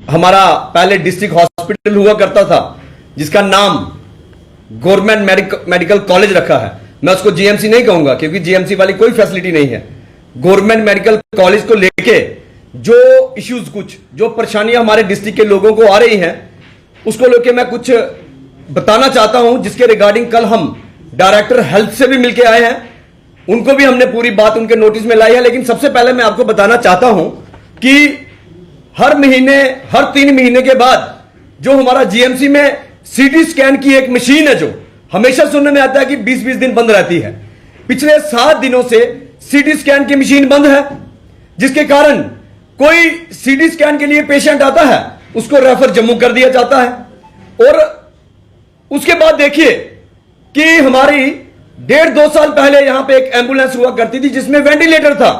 हमारा पहले district hospital हुआ करता था जिसका नाम गवर्नमेंट मेडिकल कॉलेज रखा है। मैं उसको जीएमसी नहीं कहूंगा क्योंकि जीएमसी वाली कोई फैसिलिटी नहीं है। गवर्नमेंट मेडिकल कॉलेज को लेके जो इश्यूज, कुछ जो परेशानियां हमारे डिस्ट्रिक्ट के लोगों को आ रही हैं, उसको लेके मैं कुछ बताना चाहता हूं, जिसके रिगार्डिंग कल हम डायरेक्टर हेल्थ से भी मिलकर आए हैं। उनको भी हमने पूरी बात उनके नोटिस में लाई है। लेकिन सबसे पहले मैं आपको बताना चाहता हूं कि हर महीने, हर 3 महीने के बाद जो हमारा जीएमसी में सीटी स्कैन की एक मशीन है, जो हमेशा सुनने में आता है कि 20-20 दिन बंद रहती है, पिछले 7 दिनों से सीटी स्कैन की मशीन बंद है, जिसके कारण कोई सीटी स्कैन के लिए पेशेंट आता है, उसको रेफर जम्मू कर दिया जाता है। और उसके बाद देखिए कि हमारी 1.5-2 साल पहले यहां पे एक एम्बुलेंस हुआ करती थी जिसमें वेंटिलेटर था।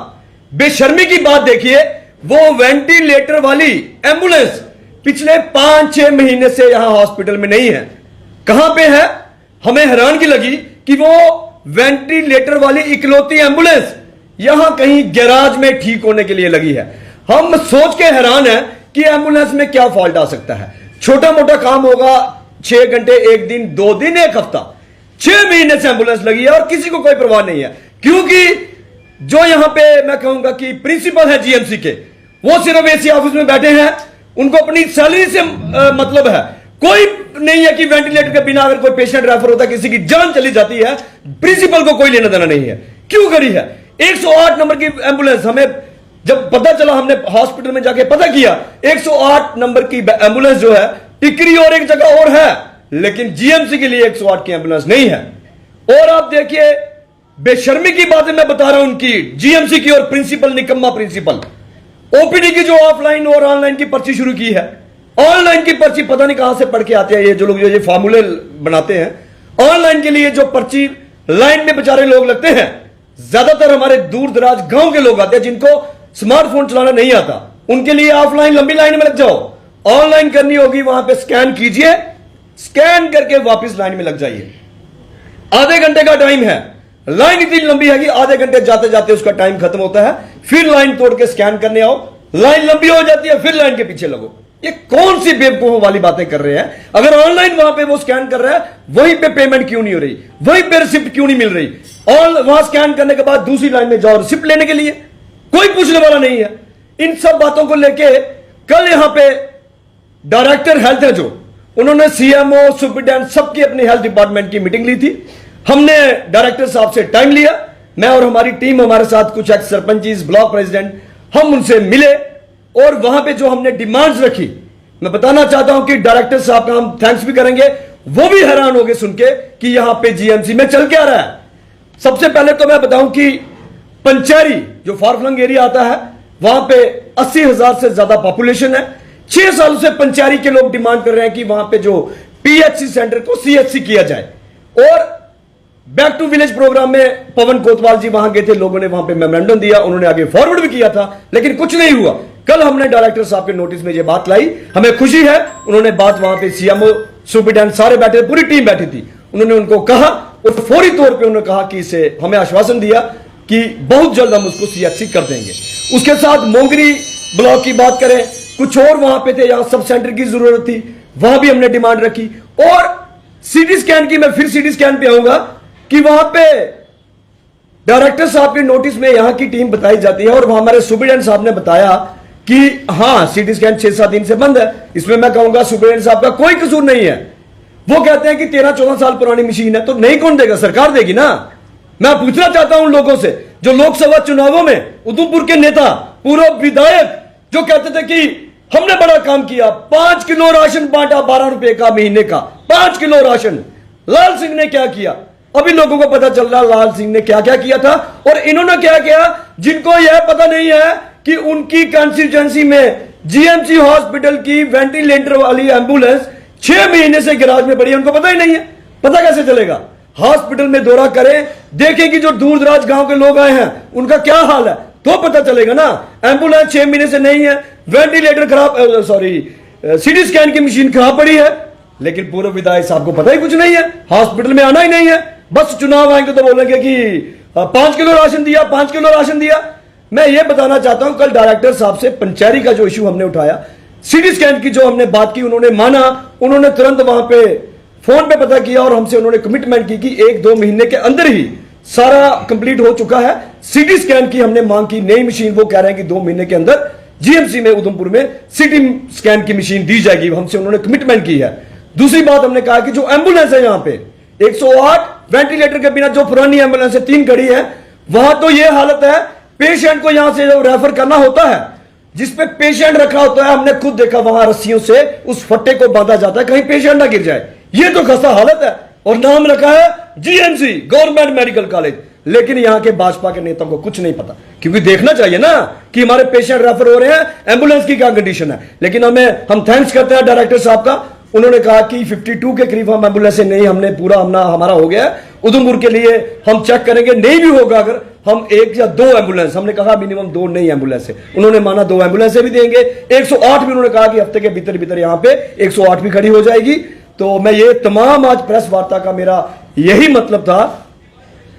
बेशर्मी की बात देखिए, वो वेंटिलेटर वाली एम्बुलेंस पिछले 5-6 महीने से यहां हॉस्पिटल में नहीं है। कहां पे है? हमें हैरानगी लगी कि वो वेंटिलेटर वाली इकलौती एम्बुलेंस यहां कहीं गैराज में ठीक होने के लिए लगी है। हम सोच के हैरान हैं कि एम्बुलेंस में क्या फॉल्ट आ सकता है। छोटा मोटा काम होगा, 6 घंटे, 1 दिन, 2 दिन, 1 हफ्ता, 6 महीने से एम्बुलेंस लगी है और किसी को कोई परवाह नहीं है। क्योंकि जो यहां पे मैं कहूंगा कि प्रिंसिपल है जीएमसी के, वो सिर्फ एसी ऑफिस में बैठे हैं, उनको अपनी सैलरी से मतलब है। कोई नहीं है कि वेंटिलेटर के बिना अगर कोई पेशेंट रेफर होता है, किसी की जान चली जाती है, प्रिंसिपल को कोई लेना देना नहीं है। क्यों करी है? 108 नंबर की एम्बुलेंस, हमें जब पता चला, हमने हॉस्पिटल में जाके पता किया, 108 नंबर की एम्बुलेंस जो है टिकरी और एक जगह और है, लेकिन जीएमसी के लिए 108 की एम्बुलेंस नहीं है। और आप देखिए, बेशर्मी की बातें मैं बता रहा हूं उनकी, जीएमसी की, और प्रिंसिपल निकम्मा प्रिंसिपल। ओपीडी की जो ऑफलाइन और ऑनलाइन की पर्ची शुरू की है, ऑनलाइन की पर्ची पता नहीं कहां से पढ़ के आते हैं ये जो लोग, ये फार्मूले बनाते हैं। ऑनलाइन के लिए जो पर्ची लाइन में बेचारे लोग लगते हैं, ज्यादातर हमारे दूर दराज गांव के लोग आते हैं जिनको स्मार्टफोन चलाना नहीं आता, उनके लिए ऑफलाइन लंबी लाइन में लग जाओ। ऑनलाइन करनी होगी, वहां पे स्कैन कीजिए, स्कैन करके वापस लाइन में लग जाइए। आधे घंटे का टाइम है, लाइन इतनी लंबी है कि आधे घंटे जाते जाते उसका टाइम खत्म होता है। फिर लाइन तोड़ के स्कैन करने आओ, लाइन लंबी हो जाती है, फिर लाइन के पीछे लगो। ये कौन सी बेवकूफों वाली बातें कर रहे हैं? अगर ऑनलाइन वहां पे वो स्कैन कर रहा है, वहीं पे पेमेंट क्यों नहीं हो रही, वहीं पे रिसिप्ट क्यों नहीं मिल रही? और वहां स्कैन करने के बाद दूसरी लाइन में जाओ रिसिप्ट लेने के लिए, कोई पूछने वाला नहीं है। इन सब बातों को लेके कल यहां पे डायरेक्टर हेल्थ है जो, उन्होंने सीएमओ, सुपरिटेंडेंट, सबकी अपनी हेल्थ डिपार्टमेंट की मीटिंग ली थी। हमने डायरेक्टर साहब से टाइम लिया, मैं और हमारी टीम, हमारे साथ कुछ एक्स सरपंच, ब्लॉक प्रेसिडेंट, हम उनसे मिले और वहां पे जो हमने डिमांड्स रखी, मैं बताना चाहता हूं कि डायरेक्टर साहब का हम थैंक्स भी करेंगे। वो भी हैरान हो गए सुन के कि यहां पे जीएमसी में चल क्या रहा है। सबसे पहले तो मैं बताऊं कि पंचैरी जो फारफलंग एरिया आता है, वहां पे 80,000 से ज्यादा पॉपुलेशन है। 6 सालों से पंचैरी के लोग डिमांड कर रहे हैं कि वहां पे जो पीएचसी सेंटर को सीएचसी किया जाए। और बैक टू विलेज प्रोग्राम में पवन कोतवाल जी वहां गए थे, लोगों ने वहां पे मेमोरेंडम दिया, उन्होंने आगे फॉरवर्ड भी किया था, लेकिन कुछ नहीं हुआ। कल हमने डायरेक्टर साहब के नोटिस में ये बात लाई, हमें खुशी है। उन्होंने बात, वहां पे सीएमओ, सुपरिटेंडेंट सारे बैठे, पूरी टीम बैठी थी, उन्होंने उनको कहा और फौरी तौर पे उन्होंने कहा कि इसे हमें आश्वासन दिया कि बहुत जल्द हम उसको सीएचसी कर देंगे। उसके साथ मोंगरी ब्लॉक की बात करें, कुछ और वहां पे थे, यहां सब सेंटर की जरूरत थी, वहां भी हमने डिमांड रखी। और सीटी स्कैन की, मैं फिर सीटी स्कैन पे आऊंगा कि वहां पे डायरेक्टर साहब के नोटिस में यहां की टीम बताई जाती है और वहां हमारे सुपरिटेंडेंट साहब ने बताया कि हां सीटी स्कैन 6-7 दिन से बंद है। इसमें मैं कहूंगा सुपरिटेंडेंट साहब का कोई कसूर नहीं है। वो कहते हैं कि 13-14 साल पुरानी मशीन है, तो नहीं कौन देगा? सरकार देगी ना। मैं पूछना चाहता हूं लोगों से, जो लोकसभा चुनावों में उधमपुर के नेता, पूर्व विधायक, जो कहते थे कि हमने बड़ा काम किया, 5 किलो राशन बांटा, 12 रुपए का महीने का 5 किलो राशन। लाल सिंह ने क्या किया? अभी लोगों को पता चल रहा लाल सिंह ने क्या क्या किया था। और इन्होंने क्या किया, जिनको यह पता नहीं है कि उनकी कंस्टिट्यूएंसी में जीएमसी हॉस्पिटल की वेंटिलेटर वाली एम्बुलेंस 6 महीने से गैराज में पड़ी है, उनको पता ही नहीं है। पता कैसे चलेगा? हॉस्पिटल में दौरा करें, देखें कि जो दूर दराज गांव के लोग आए हैं उनका क्या हाल है, तो पता चलेगा ना। एम्बुलेंस 6 महीने से नहीं है, वेंटिलेटर खराब, सीटी स्कैन की मशीन खराब पड़ी है, लेकिन पूर्व विधायक साहब को पता ही कुछ नहीं है, हॉस्पिटल में आना ही नहीं है। बस चुनाव आएंगे तो बोलेंगे कि 5 किलो राशन दिया, 5 किलो राशन दिया। मैं ये बताना चाहता हूं, कल डायरेक्टर साहब से पंचैरी का जो इश्यू हमने उठाया, सीटी स्कैन की जो हमने बात की उन्होंने माना, उन्होंने तुरंत वहां पे फोन पे पता किया और हमसे उन्होंने कमिटमेंट की कि 1-2 महीने के अंदर ही सारा कंप्लीट हो चुका है। सीटी स्कैन की हमने मांग की नई मशीन, वो कह रहे हैं कि 2 महीने के अंदर जीएमसी में उधमपुर में सीटी स्कैन की मशीन दी जाएगी, हमसे उन्होंने कमिटमेंट की है। दूसरी बात हमने कहा कि जो एम्बुलेंस है यहां पे 108 वेंटिलेटर के बिना जो पुरानी एम्बुलेंस है 3 खड़ी है, वहां तो यह हालत है पेशेंट को यहां से रेफर करना होता है, जिसपे पेशेंट रखा होता है, हमने खुद देखा वहां रस्सियों से उस फट्टे को बांधा जाता है कहीं पेशेंट ना गिर जाए। ये तो खस्ता हालत है और नाम रखा है जीएमसी गवर्नमेंट मेडिकल कॉलेज, लेकिन यहां के भाजपा के नेताओं को कुछ नहीं पता, क्योंकि देखना चाहिए ना कि हमारे पेशेंट रेफर हो रहे हैं, एम्बुलेंस की क्या कंडीशन है। लेकिन हम थैंक्स करते हैं डायरेक्टर साहब का, उन्होंने कहा कि 52 के करीब हम एम्बुलेंस नहीं, हमने पूरा हमारा हो गया उधमपुर के लिए, हम चेक करेंगे, नहीं भी होगा अगर हम 1 या 2 एम्बुलेंस, हमने कहा मिनिमम 2 नई एम्बुलेंस है, उन्होंने माना 2 एम्बुलेंस भी देंगे। 108 भी उन्होंने कहा कि हफ्ते के भीतर भीतर यहां पे 108 भी खड़ी हो जाएगी। तो मैं ये तमाम आज प्रेस वार्ता का मेरा यही मतलब था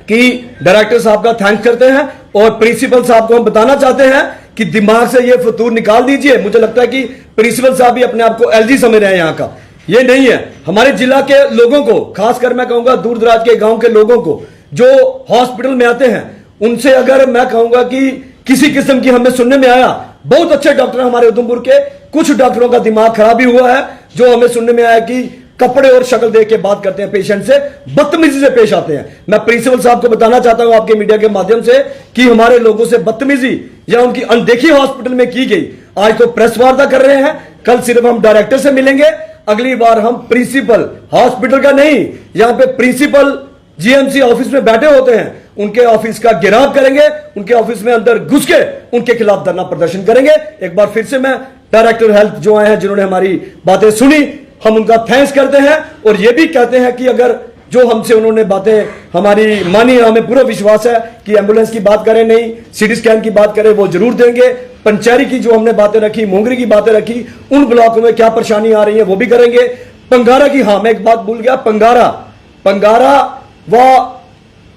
कि डायरेक्टर साहब का थैंक्स करते हैं और प्रिंसिपल साहब को हम बताना चाहते हैं कि दिमाग से ये फतूर निकाल दीजिए। मुझे लगता है कि प्रिंसिपल साहब भी अपने आप को एलजी समझ रहे हैं यहां का, ये नहीं है। हमारे जिला के लोगों को, खासकर मैं कहूंगा दूर दराज के गांव के लोगों को जो हॉस्पिटल में आते हैं, उनसे अगर मैं कहूंगा कि किसी किस्म की हमें सुनने में आया, बहुत अच्छे डॉक्टर हमारे उधमपुर के, कुछ डॉक्टरों का दिमाग खराब भी हुआ है, जो हमें सुनने में आया कि कपड़े और शक्ल देख के बात करते हैं, पेशेंट से बदतमीजी से पेश आते हैं। मैं प्रिंसिपल साहब को बताना चाहता हूं आपके मीडिया के माध्यम से कि हमारे लोगों से बदतमीजी या उनकी अनदेखी हॉस्पिटल में की गई। आज तो प्रेस वार्ता कर रहे हैं, कल सिर्फ हम डायरेक्टर से मिलेंगे, अगली बार हम प्रिंसिपल हॉस्पिटल का नहीं, यहां पे प्रिंसिपल जीएमसी ऑफिस में बैठे होते हैं, उनके ऑफिस का घेराव करेंगे, उनके ऑफिस में अंदर घुस के उनके खिलाफ धरना प्रदर्शन करेंगे। एक बार फिर से मैं डायरेक्टर हेल्थ जो आए हैं, जिन्होंने हमारी बातें सुनी, हम उनका थैंक्स करते हैं और यह भी कहते हैं कि अगर जो हमसे उन्होंने बातें हमारी मानी, हमें पूरा विश्वास है कि एम्बुलेंस की बात करें, नहीं सीटी स्कैन की बात करें, वो जरूर देंगे। पंचैरी की जो हमने बातें रखी, मोंगरी की बातें रखी, उन ब्लॉकों में क्या परेशानी आ रही है वो भी करेंगे। पंगारा की, हाँ मैं एक बात भूल गया,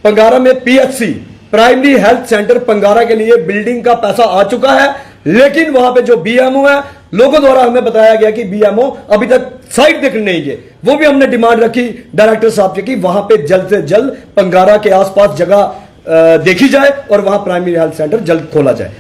पंगारा में पीएचसी प्राइमरी हेल्थ सेंटर पंगारा के लिए बिल्डिंग का पैसा आ चुका है, लेकिन वहां पे जो बीएमओ है, लोगों द्वारा हमें बताया गया कि बीएमओ अभी तक साइट देखने नहीं गए। वो भी हमने डिमांड रखी डायरेक्टर साहब से कि वहां पे जल्द से जल्द पंगारा के आसपास जगह देखी जाए और वहां प्राइमरी हेल्थ सेंटर जल्द खोला जाए।